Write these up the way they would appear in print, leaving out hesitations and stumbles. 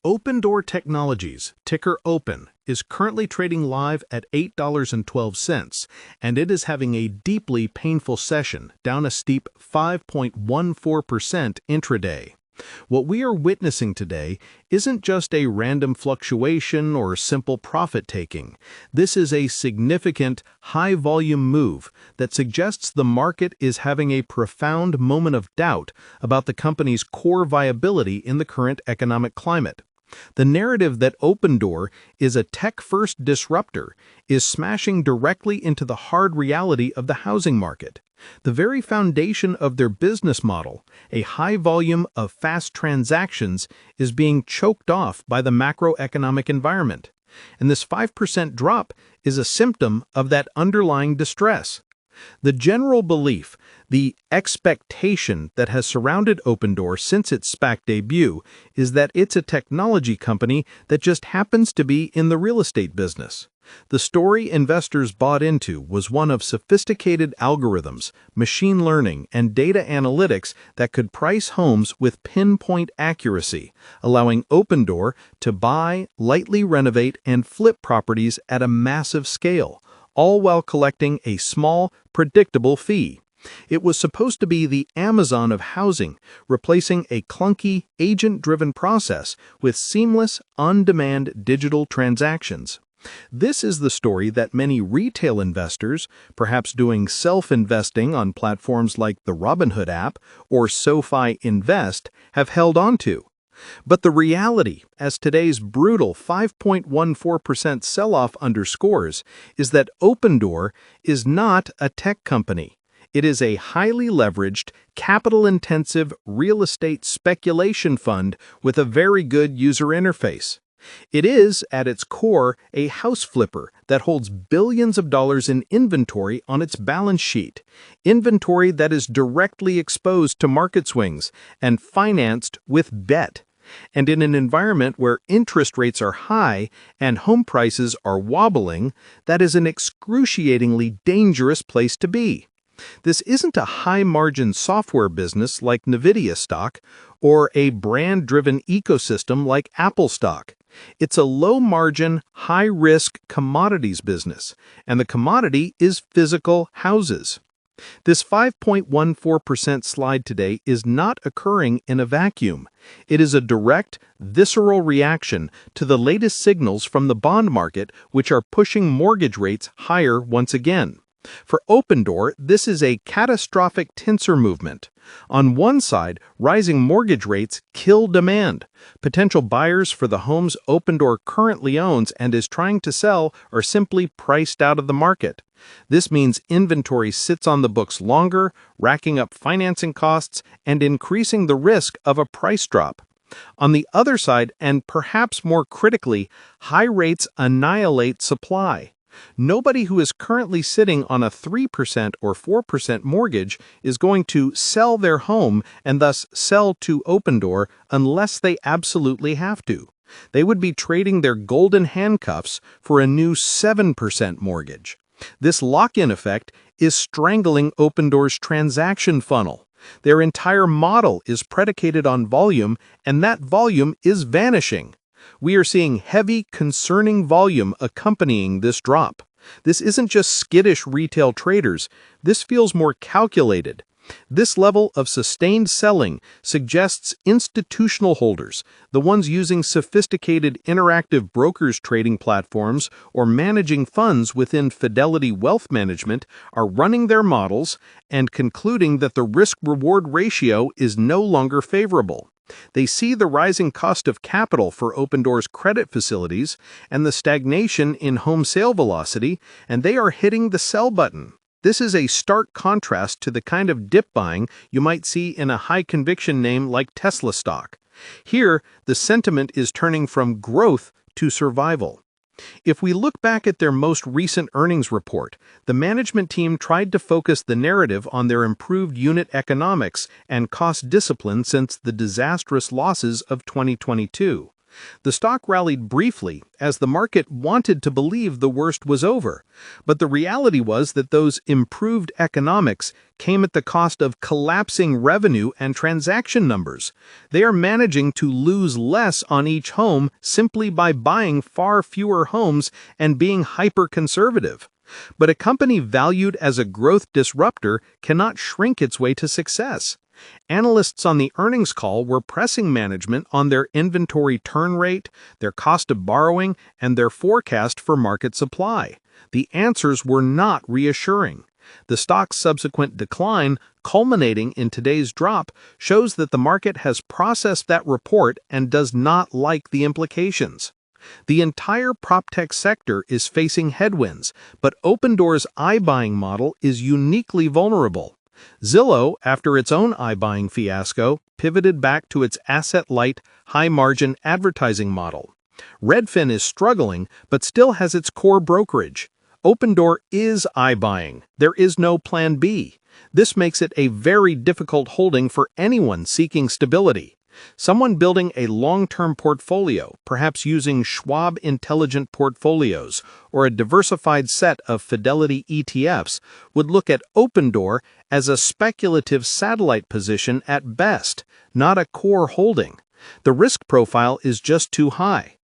Opendoor Technologies, ticker OPEN, is currently trading live at $8.12, and it is having a deeply painful session, down a steep 5.14% intraday. What we are witnessing today isn't just a random fluctuation or simple profit-taking. This is a significant, high-volume move that suggests the market is having a profound moment of doubt about the company's core viability in the current economic climate. The narrative that Opendoor is a tech-first disruptor is smashing directly into the hard reality of the housing market. The very foundation of their business model, a high volume of fast transactions, is being choked off by the macroeconomic environment. And this 5% drop is a symptom of that underlying distress. The general belief, the expectation that has surrounded Opendoor since its SPAC debut is that it's a technology company that just happens to be in the real estate business. The story investors bought into was one of sophisticated algorithms, machine learning, and data analytics that could price homes with pinpoint accuracy, allowing Opendoor to buy, lightly renovate, and flip properties at a massive scale, all while collecting a small, predictable fee. It was supposed to be the Amazon of housing, replacing a clunky, agent-driven process with seamless, on-demand digital transactions. This is the story that many retail investors, perhaps doing self-investing on platforms like the Robinhood app or SoFi Invest, have held onto. But the reality, as today's brutal 5.14% sell-off underscores, is that Opendoor is not a tech company. It is a highly leveraged, capital-intensive real estate speculation fund with a very good user interface. It is, at its core, a house flipper that holds billions of dollars in inventory on its balance sheet, inventory that is directly exposed to market swings and financed with debt. And in an environment where interest rates are high and home prices are wobbling, that is an excruciatingly dangerous place to be. This isn't a high-margin software business like NVIDIA stock or a brand-driven ecosystem like Apple stock. It's a low-margin, high-risk commodities business, and the commodity is physical houses. This 5.14% slide today is not occurring in a vacuum. It is a direct, visceral reaction to the latest signals from the bond market, which are pushing mortgage rates higher once again. For Opendoor, this is a catastrophic tensor movement. On one side, rising mortgage rates kill demand. Potential buyers for the homes Opendoor currently owns and is trying to sell are simply priced out of the market. This means inventory sits on the books longer, racking up financing costs and increasing the risk of a price drop. On the other side, and perhaps more critically, high rates annihilate supply. Nobody who is currently sitting on a 3% or 4% mortgage is going to sell their home and thus sell to Opendoor unless they absolutely have to. They would be trading their golden handcuffs for a new 7% mortgage. This lock-in effect is strangling Opendoor's transaction funnel. Their entire model is predicated on volume, and that volume is vanishing. We are seeing heavy, concerning volume accompanying this drop. This isn't just skittish retail traders. This feels more calculated. This level of sustained selling suggests institutional holders, the ones using sophisticated interactive brokers trading platforms or managing funds within Fidelity Wealth Management, are running their models and concluding that the risk-reward ratio is no longer favorable. They see the rising cost of capital for Opendoor's credit facilities and the stagnation in home sale velocity, and they are hitting the sell button. This is a stark contrast to the kind of dip buying you might see in a high-conviction name like Tesla stock. Here, the sentiment is turning from growth to survival. If we look back at their most recent earnings report, the management team tried to focus the narrative on their improved unit economics and cost discipline since the disastrous losses of 2022. The stock rallied briefly as the market wanted to believe the worst was over, but the reality was that those improved economics came at the cost of collapsing revenue and transaction numbers. They are managing to lose less on each home simply by buying far fewer homes and being hyper-conservative. But a company valued as a growth disruptor cannot shrink its way to success. Analysts on the earnings call were pressing management on their inventory turn rate, their cost of borrowing, and their forecast for market supply. The answers were not reassuring. The stock's subsequent decline, culminating in today's drop, shows that the market has processed that report and does not like the implications. The entire PropTech sector is facing headwinds, but Opendoor's iBuying model is uniquely vulnerable. Zillow, after its own iBuying fiasco, pivoted back to its asset-light, high-margin advertising model. Redfin is struggling, but still has its core brokerage. Opendoor is iBuying. There is no plan B. This makes it a very difficult holding for anyone seeking stability. Someone building a long-term portfolio, perhaps using Schwab Intelligent Portfolios or a diversified set of Fidelity ETFs, would look at Opendoor as a speculative satellite position at best, not a core holding. The risk profile is just too high.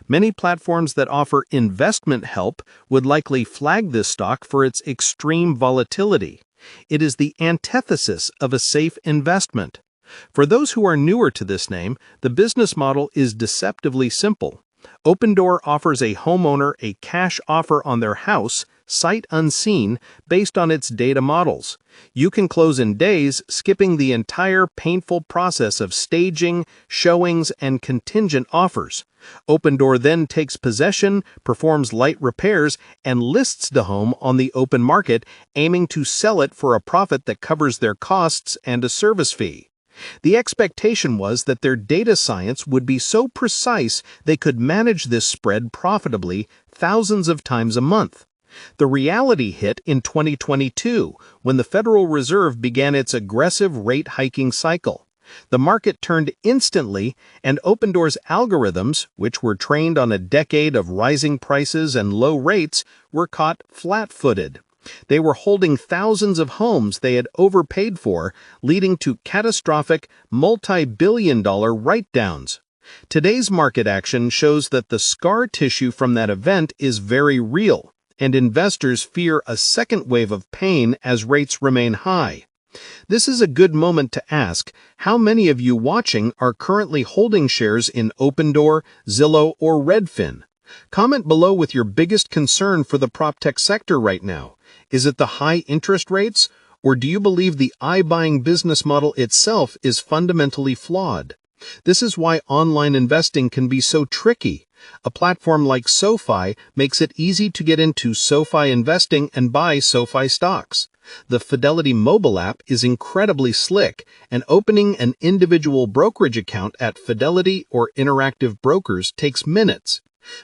Many platforms that offer investment help would likely flag this stock for its extreme volatility. It is the antithesis of a safe investment. For those who are newer to this name, the business model is deceptively simple. Opendoor offers a homeowner a cash offer on their house, sight unseen, based on its data models. You can close in days, skipping the entire painful process of staging, showings, and contingent offers. Opendoor then takes possession, performs light repairs, and lists the home on the open market, aiming to sell it for a profit that covers their costs and a service fee. The expectation was that their data science would be so precise they could manage this spread profitably thousands of times a month. The reality hit in 2022 when the Federal Reserve began its aggressive rate hiking cycle. The market turned instantly, and Opendoor's algorithms, which were trained on a decade of rising prices and low rates, were caught flat-footed. They were holding thousands of homes they had overpaid for, leading to catastrophic, multi-billion-dollar write-downs. Today's market action shows that the scar tissue from that event is very real, and investors fear a second wave of pain as rates remain high. This is a good moment to ask, how many of you watching are currently holding shares in Opendoor, Zillow, or Redfin? Comment below with your biggest concern for the PropTech sector right now. Is it the high interest rates, or do you believe the iBuying business model itself is fundamentally flawed? This is why online investing can be so tricky. A platform like SoFi makes it easy to get into SoFi investing and buy SoFi stocks. The Fidelity mobile app is incredibly slick, and opening an individual brokerage account at Fidelity or Interactive Brokers takes minutes.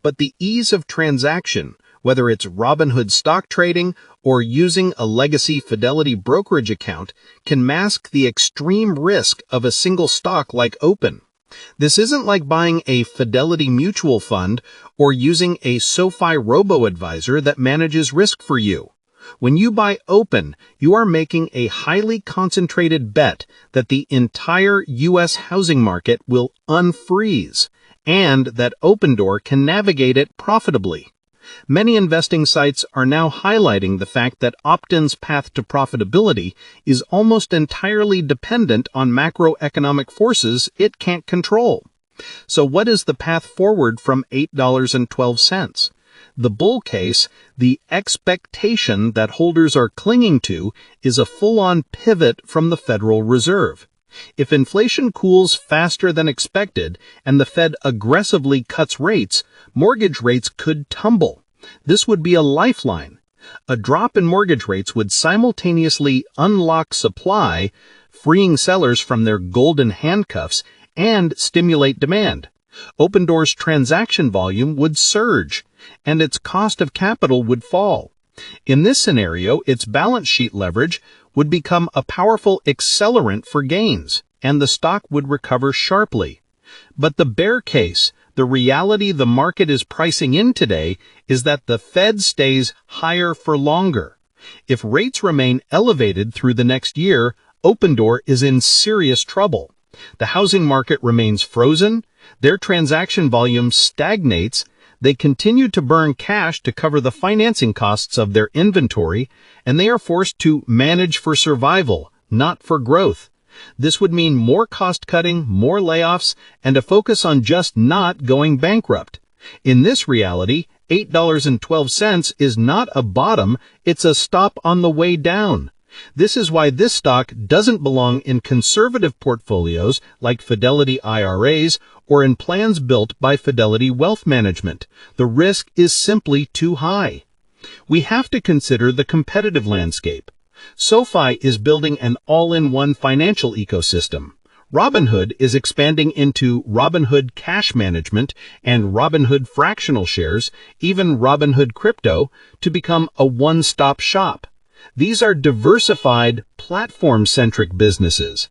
But the ease of transaction, whether it's Robinhood stock trading or using a legacy Fidelity brokerage account, can mask the extreme risk of a single stock like Open. This isn't like buying a Fidelity mutual fund or using a SoFi robo-advisor that manages risk for you. When you buy Open, you are making a highly concentrated bet that the entire U.S. housing market will unfreeze, and that Opendoor can navigate it profitably. Many investing sites are now highlighting the fact that Optin's path to profitability is almost entirely dependent on macroeconomic forces it can't control. So what is the path forward from $8.12? The bull case, the expectation that holders are clinging to, is a full-on pivot from the Federal Reserve. If inflation cools faster than expected and the Fed aggressively cuts rates, mortgage rates could tumble. This would be a lifeline. A drop in mortgage rates would simultaneously unlock supply, freeing sellers from their golden handcuffs, and stimulate demand. Opendoor's transaction volume would surge, and its cost of capital would fall. In this scenario, its balance sheet leverage would become a powerful accelerant for gains, and the stock would recover sharply. But the bear case, The reality the market is pricing in today is that the Fed stays higher for longer. If rates remain elevated through the next year, Opendoor is in serious trouble. The housing market remains frozen, their transaction volume stagnates, they continue to burn cash to cover the financing costs of their inventory, and they are forced to manage for survival, not for growth. This would mean more cost-cutting, more layoffs, and a focus on just not going bankrupt. In this reality, $8.12 is not a bottom, it's a stop on the way down. This is why this stock doesn't belong in conservative portfolios like Fidelity IRAs or in plans built by Fidelity Wealth Management. The risk is simply too high. We have to consider the competitive landscape. SoFi is building an all-in-one financial ecosystem. Robinhood is expanding into Robinhood Cash Management and Robinhood Fractional Shares, even Robinhood Crypto, to become a one-stop shop. These are diversified, platform-centric businesses.